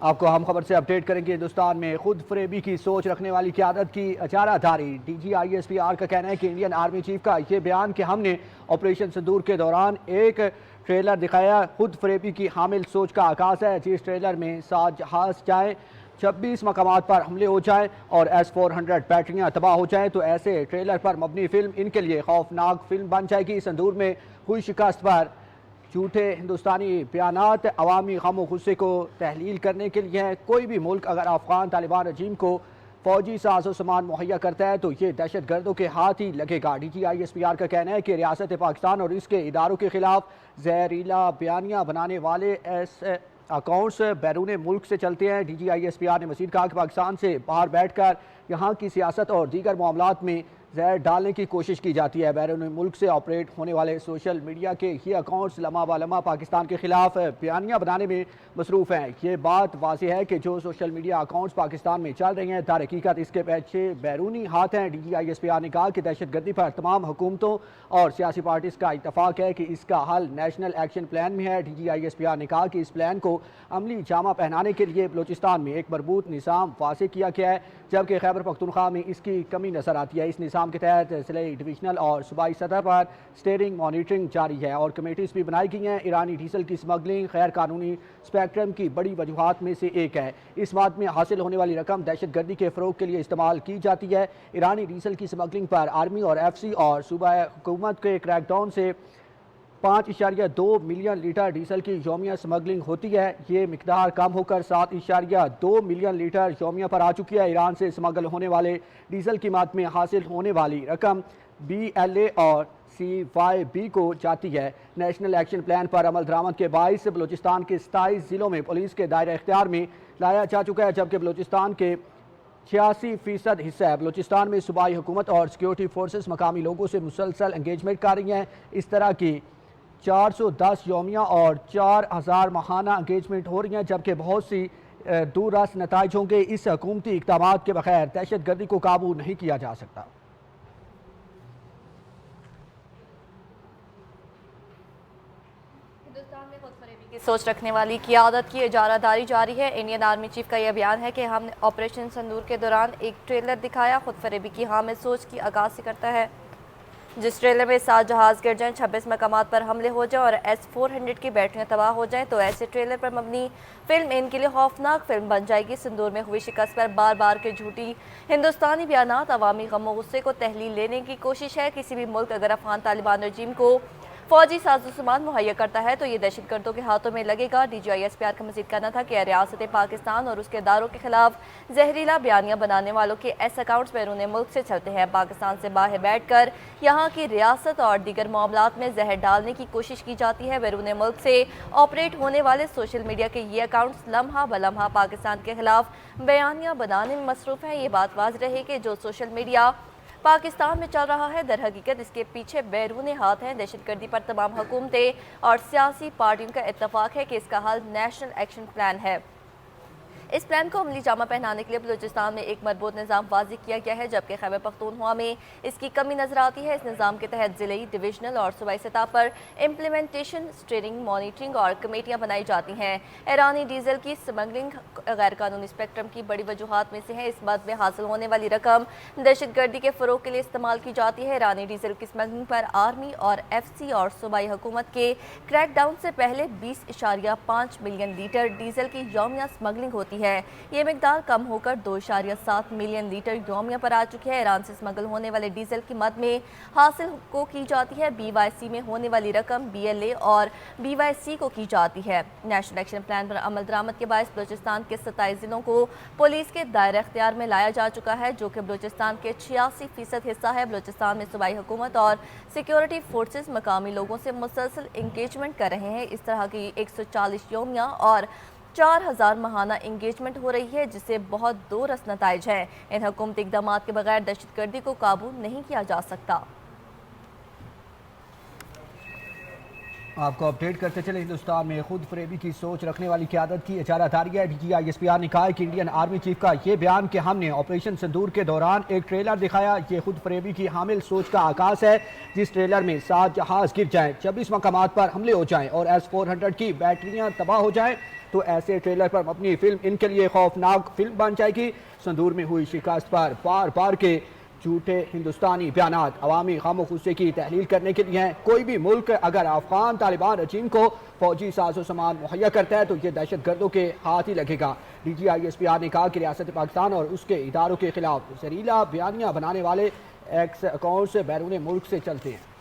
آپ کو ہم خبر سے اپڈیٹ کریں گے۔ ہندوستان میں خود فریبی کی سوچ رکھنے والی قیادت کی اجارہ داری۔ D G I S P R کا کہنا ہے کہ انڈین آرمی چیف کا یہ بیان کہ ہم نے آپریشن سندور کے دوران ایک ٹریلر دکھایا خود فریبی کی حامل سوچ کا عکاس ہے، جس ٹریلر میں 7 جہاز جائیں، 26 مقامات پر حملے ہو جائیں اور S-400 بیٹریاں تباہ ہو جائیں تو ایسے ٹریلر پر مبنی فلم ان کے لیے خوفناک فلم بن جائے گی۔ سندور میں ہوئی شکست پر جھوٹے ہندوستانی بیانات عوامی غم و غصے کو تحلیل کرنے کے لیے ہیں۔ کوئی بھی ملک اگر افغان طالبان رجیم کو فوجی ساز و سامان مہیا کرتا ہے تو یہ دہشت گردوں کے ہاتھ ہی لگے گا۔ D G I S P R کا کہنا ہے کہ ریاست پاکستان اور اس کے اداروں کے خلاف زہریلا بیانیہ بنانے والے ایسے اکاؤنٹس بیرون ملک سے چلتے ہیں۔ D G I S P R نے مزید کہا کہ پاکستان سے باہر بیٹھ کر یہاں کی سیاست اور دیگر معاملات میں زہر ڈالنے کی کوشش کی جاتی ہے۔ بیرون ملک سے آپریٹ ہونے والے سوشل میڈیا کے یہ اکاؤنٹس لمحہ بہ لمحہ پاکستان کے خلاف بیانیہ بنانے میں مصروف ہیں۔ یہ بات واضح ہے کہ جو سوشل میڈیا اکاؤنٹس پاکستان میں چل رہے ہیں در حقیقت اس کے پیچھے بیرونی ہاتھ ہیں۔ D G I S P R نے کہا کہ دہشت گردی پر تمام حکومتوں اور سیاسی پارٹیز کا اتفاق ہے کہ اس کا حل نیشنل ایکشن پلان میں ہے۔ D G I S P R نے کہا کہ اس پلان کو عملی جامہ پہنانے کے لیے بلوچستان میں ایک مربوط نظام واضح کیا گیا ہے، جبکہ خیبر پختونخوا میں اس کی کمی نظر آتی ہے۔ اس نظام کے تحت ضلعی، ڈویژنل اور صوبائی سطح پر سٹیئرنگ مانیٹرنگ جاری ہے اور کمیٹیز بھی بنائی گئی ہیں۔ ایرانی ڈیزل کی سمگلنگ غیر قانونی اسپیکٹرم کی بڑی وجوہات میں سے ایک ہے۔ اس بات میں حاصل ہونے والی رقم دہشت گردی کے فروغ کے لیے استعمال کی جاتی ہے۔ ایرانی ڈیزل کی سمگلنگ پر آرمی اور ایف سی اور صوبہ حکومت کے کریک ڈاؤن سے 5.2 ملین لیٹر ڈیزل کی یومیہ سمگلنگ ہوتی ہے۔ یہ مقدار کم ہو کر 7.2 ملین لیٹر یومیہ پر آ چکی ہے۔ ایران سے سمگل ہونے والے ڈیزل قیمت میں حاصل ہونے والی رقم BLA اور CYB کو جاتی ہے۔ نیشنل ایکشن پلان پر عمل درآمد کے باعث بلوچستان کے 27 ضلعوں میں پولیس کے دائرہ اختیار میں لایا جا چکا ہے، جبکہ بلوچستان کے 86% حصہ ہے۔ بلوچستان میں صوبائی حکومت اور سیکیورٹی فورسز مقامی لوگوں سے مسلسل انگیجمنٹ کر رہی ہیں۔ اس طرح کی 410 یومیہ اور 4000 ماہانہ انگیجمنٹ ہو رہی ہیں، جبکہ بہت سی دور رس نتائج ہوں گے۔ اس حکومتی اقدامات کے بغیر دہشت گردی کو قابو نہیں کیا جا سکتا۔ ہندوستان میں خود فریبی کی سوچ رکھنے والی قیادت کی اجارہ داری جاری ہے۔ انڈین آرمی چیف کا یہ بیان ہے کہ ہم نے آپریشن سندور کے دوران ایک ٹریلر دکھایا خود فریبی کی حامل سوچ کی عکاسی کرتا ہے، جس ٹریلر میں 7 جہاز گر جائیں، 26 مقامات پر حملے ہو جائیں اور S-400 کی بیٹریاں تباہ ہو جائیں تو ایسے ٹریلر پر مبنی فلم ان کے لیے خوفناک فلم بن جائے گی۔ سندور میں ہوئی شکست پر بار بار کے جھوٹی ہندوستانی بیانات عوامی غم و غصے کو تحلیل لینے کی کوشش ہے۔ کسی بھی ملک اگر افغان طالبان رجیم کو فوجی ساز و سامان مہیا کرتا ہے تو یہ دہشت گردوں کے ہاتھوں میں لگے گا۔ D G I S P R کا مزید کہنا تھا کہ ریاست پاکستان اور اس کے اداروں کے خلاف زہریلا بیانیہ بنانے والوں کے ایسے اکاؤنٹس بیرون ملک سے چلتے ہیں۔ پاکستان سے باہر بیٹھ کر یہاں کی ریاست اور دیگر معاملات میں زہر ڈالنے کی کوشش کی جاتی ہے۔ بیرون ملک سے آپریٹ ہونے والے سوشل میڈیا کے یہ اکاؤنٹس لمحہ بہ لمحہ پاکستان کے خلاف بیانیہ بنانے میں مصروف ہیں۔ یہ بات واضح رہے کہ جو سوشل میڈیا پاکستان میں چل رہا ہے در حقیقت اس کے پیچھے بیرون ہاتھ ہیں۔ دہشت گردی پر تمام حکومتیں اور سیاسی پارٹیوں کا اتفاق ہے کہ اس کا حل نیشنل ایکشن پلان ہے۔ اس پلان کو عملی جامہ پہنانے کے لیے بلوچستان میں ایک مربوط نظام واضح کیا گیا ہے، جبکہ خیبر پختونخوا میں اس کی کمی نظر آتی ہے۔ اس نظام کے تحت ضلعی، ڈویژنل اور صوبائی سطح پر امپلیمنٹیشن، سٹیئرنگ، مانیٹرنگ اور کمیٹیاں بنائی جاتی ہیں۔ ایرانی ڈیزل کی سمگلنگ غیر قانونی اسپیکٹرم کی بڑی وجوہات میں سے ہے۔ اس مد میں حاصل ہونے والی رقم دہشت گردی کے فروغ کے لیے استعمال کی جاتی ہے۔ ایرانی ڈیزل کی سمگلنگ پر آرمی اور ایف سی اور صوبائی حکومت کے کریک ڈاؤن سے پہلے 20.5 ملین لیٹر ڈیزل کی یومیہ سمگلنگ ہوتی ہے۔ یہ مقدار کم ہو کر 2.7 ملین لیٹر یومیہ پر آ چکی ہے۔ ایران سے سمگل ہونے والے ڈیزل کی مد میں حاصل کو کی جاتی ہے، BYC میں ہونے والی رقم BLA اور BYC کو کی جاتی ہے۔ نیشنل ایکشن پلان پر عمل درآمد کے باعث بلوچستان کے 27 ضلعوں کو پولیس کے دائرہ اختیار میں لایا جا چکا ہے، جو کہ بلوچستان کے 86% حصہ ہے۔ بلوچستان میں صوبائی حکومت اور سیکیورٹی فورسز مقامی لوگوں سے مسلسل انگیجمنٹ کر رہے ہیں۔ اس طرح کی 140 یومیہ اور 4000 ماہانہ انگیجمنٹ ہو رہی ہے، جس سے بہت دور رس نتائج ہیں۔ ان حکومتی اقدامات کے بغیر دہشت گردی کو قابو نہیں کیا جا سکتا۔ آپ کو اپڈیٹ کرتے چلے ہندوستان میں خود فریبی کی سوچ رکھنے والی قیادت کی اجارہ داری ہے۔ DGISPR نے کہا ہے کہ انڈین آرمی چیف کا یہ بیان کہ ہم نے آپریشن سندور کے دوران ایک ٹریلر دکھایا، یہ خود فریبی کی حامل سوچ کا آغاز ہے، جس ٹریلر میں 7 جہاز گر جائیں، 26 مقامات پر حملے ہو جائیں اور S-400 کی بیٹریاں تباہ ہو جائیں تو ایسے ٹریلر پر مبنی فلم ان کے لیے خوفناک فلم بن جائے گی۔ سندور میں ہوئی شکست پر بار بار کے جھوٹے ہندوستانی بیانات عوامی غم و غصے کی تحلیل کرنے کے لیے ہیں۔ کوئی بھی ملک اگر افغان طالبان رجیم کو فوجی ساز و سامان مہیا کرتا ہے تو یہ دہشت گردوں کے ہاتھ ہی لگے گا۔ DGISPR نے کہا کہ ریاست پاکستان اور اس کے اداروں کے خلاف زہریلا بیانیاں بنانے والے ایکس اکاؤنٹس بیرون ملک سے چلتے ہیں۔